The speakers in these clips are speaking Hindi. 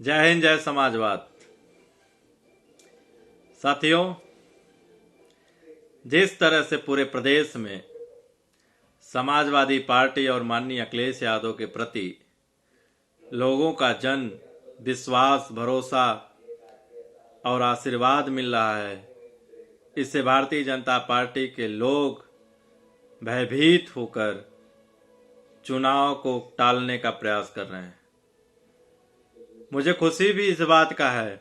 जय हिंद, जय समाजवाद। साथियों, जिस तरह से पूरे प्रदेश में समाजवादी पार्टी और माननीय अखिलेश यादव के प्रति लोगों का जन विश्वास, भरोसा और आशीर्वाद मिल रहा है, इससे भारतीय जनता पार्टी के लोग भयभीत होकर चुनाव को टालने का प्रयास कर रहे हैं। मुझे खुशी भी इस बात का है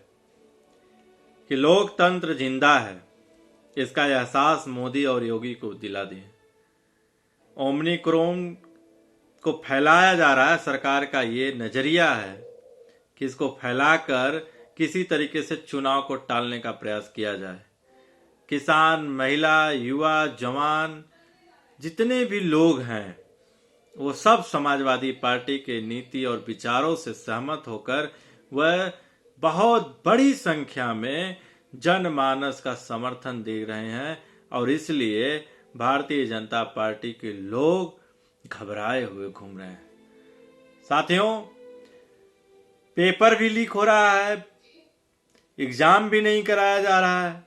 कि लोकतंत्र जिंदा है, इसका एहसास मोदी और योगी को दिला दिए। ओमिक्रॉन को फैलाया जा रहा है, सरकार का ये नजरिया है कि इसको फैलाकर किसी तरीके से चुनाव को टालने का प्रयास किया जाए। किसान, महिला, युवा, जवान, जितने भी लोग हैं वो सब समाजवादी पार्टी के नीति और विचारों से सहमत होकर वह बहुत बड़ी संख्या में जनमानस का समर्थन दे रहे हैं और इसलिए भारतीय जनता पार्टी के लोग घबराए हुए घूम रहे हैं। साथियों, पेपर भी लीक हो रहा है, एग्जाम भी नहीं कराया जा रहा है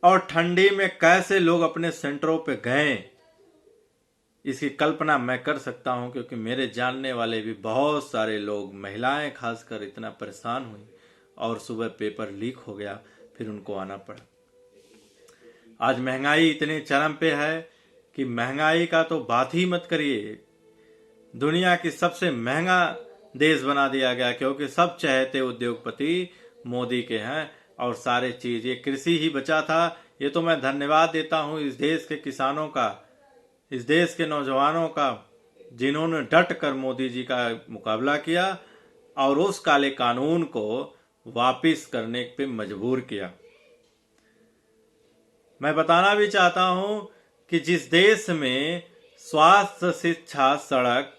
और ठंडी में कैसे लोग अपने सेंटरों पे गए इसकी कल्पना मैं कर सकता हूं, क्योंकि मेरे जानने वाले भी बहुत सारे लोग, महिलाएं खासकर, इतना परेशान हुई और सुबह पेपर लीक हो गया, फिर उनको आना पड़ा। आज महंगाई इतने चरम पे है कि महंगाई का तो बात ही मत करिए। दुनिया की सबसे महंगा देश बना दिया गया, क्योंकि सब चहेते उद्योगपति मोदी के हैं और सारे चीज, ये कृषि ही बचा था। ये तो मैं धन्यवाद देता हूं इस देश के किसानों का, इस देश के नौजवानों का, जिन्होंने डट कर मोदी जी का मुकाबला किया और उस काले कानून को वापिस करने पे मजबूर किया। मैं बताना भी चाहता हूं कि जिस देश में स्वास्थ्य, शिक्षा, सड़क,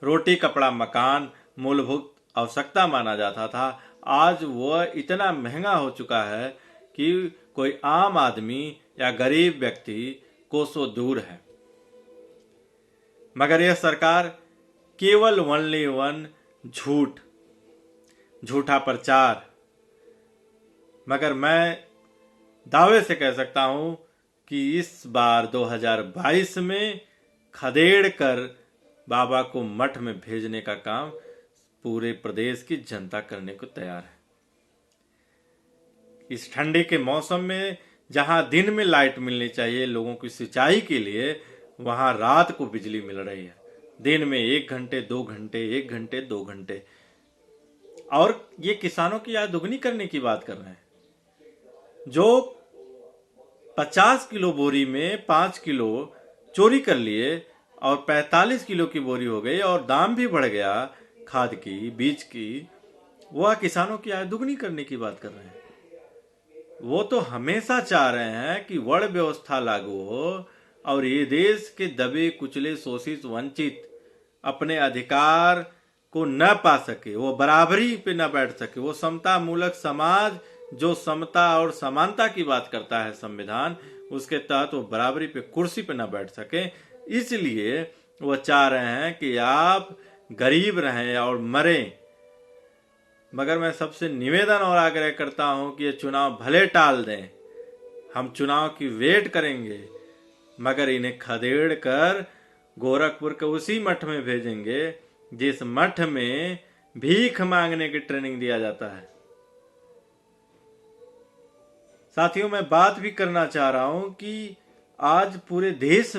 रोटी, कपड़ा, मकान मूलभूत आवश्यकता माना जाता था, आज वह इतना महंगा हो चुका है कि कोई आम आदमी या गरीब व्यक्ति कोसों दूर है। मगर यह सरकार केवल ओनली वन झूठा प्रचार, मगर मैं दावे से कह सकता हूं कि इस बार 2022 में खदेड़ कर बाबा को मठ में भेजने का काम पूरे प्रदेश की जनता करने को तैयार है। इस ठंडी के मौसम में जहां दिन में लाइट मिलनी चाहिए लोगों की सिंचाई के लिए, वहां रात को बिजली मिल रही है। दिन में 1 घंटे, 2 घंटे, 1 घंटे, 2 घंटे, और ये किसानों की आय दुगनी करने की बात कर रहे हैं। जो 50 किलो बोरी में 5 किलो चोरी कर लिए और 45 किलो की बोरी हो गई और दाम भी बढ़ गया खाद की, बीज की, वह किसानों की आय दुगनी करने की बात कर रहे हैं। वो तो हमेशा चाह रहे हैं कि वर्ण व्यवस्था लागू हो और ये देश के दबे कुचले, शोषित, वंचित अपने अधिकार को न पा सके, वो बराबरी पे न बैठ सके, वो समता मूलक समाज जो समता और समानता की बात करता है संविधान, उसके तहत वो बराबरी पे, कुर्सी पे न बैठ सके। इसलिए वो चाह रहे हैं कि आप गरीब रहें और मरें। मगर मैं सबसे निवेदन और आग्रह करता हूं कि ये चुनाव भले टाल दें, हम चुनाव की वेट करेंगे, मगर इन्हें खदेड़ कर गोरखपुर के उसी मठ में भेजेंगे जिस मठ में भीख मांगने की ट्रेनिंग दिया जाता है। साथियों, मैं बात भी करना चाह रहा हूं कि आज पूरे देश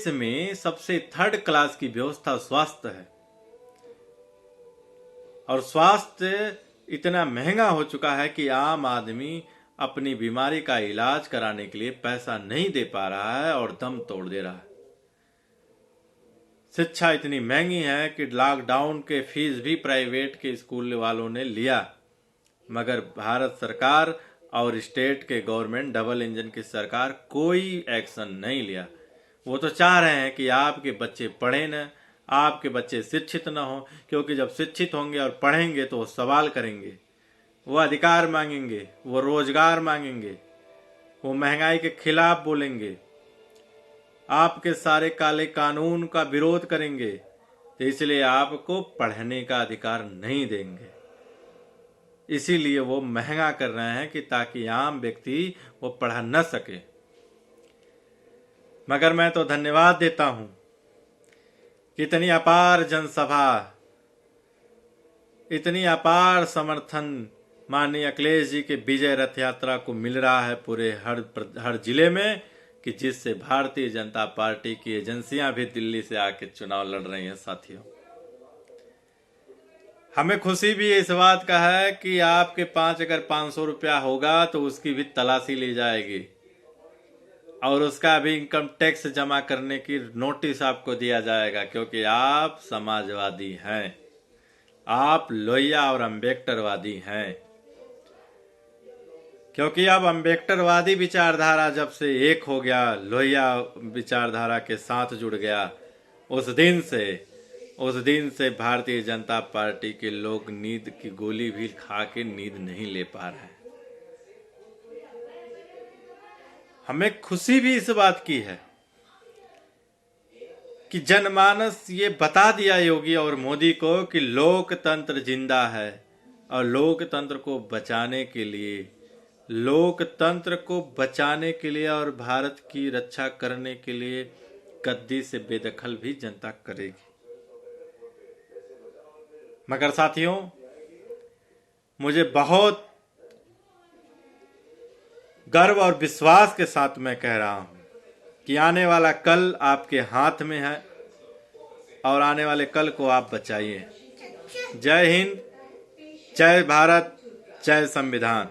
में सबसे थर्ड क्लास की व्यवस्था स्वास्थ्य है और स्वास्थ्य इतना महंगा हो चुका है कि आम आदमी अपनी बीमारी का इलाज कराने के लिए पैसा नहीं दे पा रहा है और दम तोड़ दे रहा है। शिक्षा इतनी महंगी है कि लॉकडाउन के फीस भी प्राइवेट के स्कूल वालों ने लिया, मगर भारत सरकार और स्टेट के गवर्नमेंट, डबल इंजन की सरकार, कोई एक्शन नहीं लिया। वो तो चाह रहे हैं कि आपके बच्चे पढ़े न, आपके बच्चे शिक्षित न हो, क्योंकि जब शिक्षित होंगे और पढ़ेंगे तो वो सवाल करेंगे, वो अधिकार मांगेंगे, वो रोजगार मांगेंगे, वो महंगाई के खिलाफ बोलेंगे, आपके सारे काले कानून का विरोध करेंगे तो इसलिए आपको पढ़ने का अधिकार नहीं देंगे। इसीलिए वो महंगा कर रहे हैं कि ताकि आम व्यक्ति वो पढ़ न सके। मगर मैं तो धन्यवाद देता हूं कि इतनी अपार जनसभा, इतनी अपार समर्थन माननीय अखिलेश जी के विजय रथ यात्रा को मिल रहा है पूरे हर जिले में, कि जिससे भारतीय जनता पार्टी की एजेंसियां भी दिल्ली से आके चुनाव लड़ रही हैं। साथियों, हमें खुशी भी इस बात का है कि आपके पास अगर 500 रुपया होगा तो उसकी भी तलाशी ली जाएगी और उसका भी इनकम टैक्स जमा करने की नोटिस आपको दिया जाएगा, क्योंकि आप समाजवादी हैं, आप लोहिया और अम्बेडकरवादी हैं। क्योंकि अब अम्बेडकरवादी विचारधारा जब से एक हो गया, लोहिया विचारधारा के साथ जुड़ गया, उस दिन से भारतीय जनता पार्टी के लोग नींद की गोली भी खा के नींद नहीं ले पा रहे हैं। हमें खुशी भी इस बात की है कि जनमानस ये बता दिया योगी और मोदी को कि लोकतंत्र जिंदा है और लोकतंत्र को बचाने के लिए और भारत की रक्षा करने के लिए गद्दी से बेदखल भी जनता करेगी। मगर साथियों, मुझे बहुत गर्व और विश्वास के साथ मैं कह रहा हूं कि आने वाला कल आपके हाथ में है और आने वाले कल को आप बचाइए। जय हिंद, जय भारत, जय संविधान।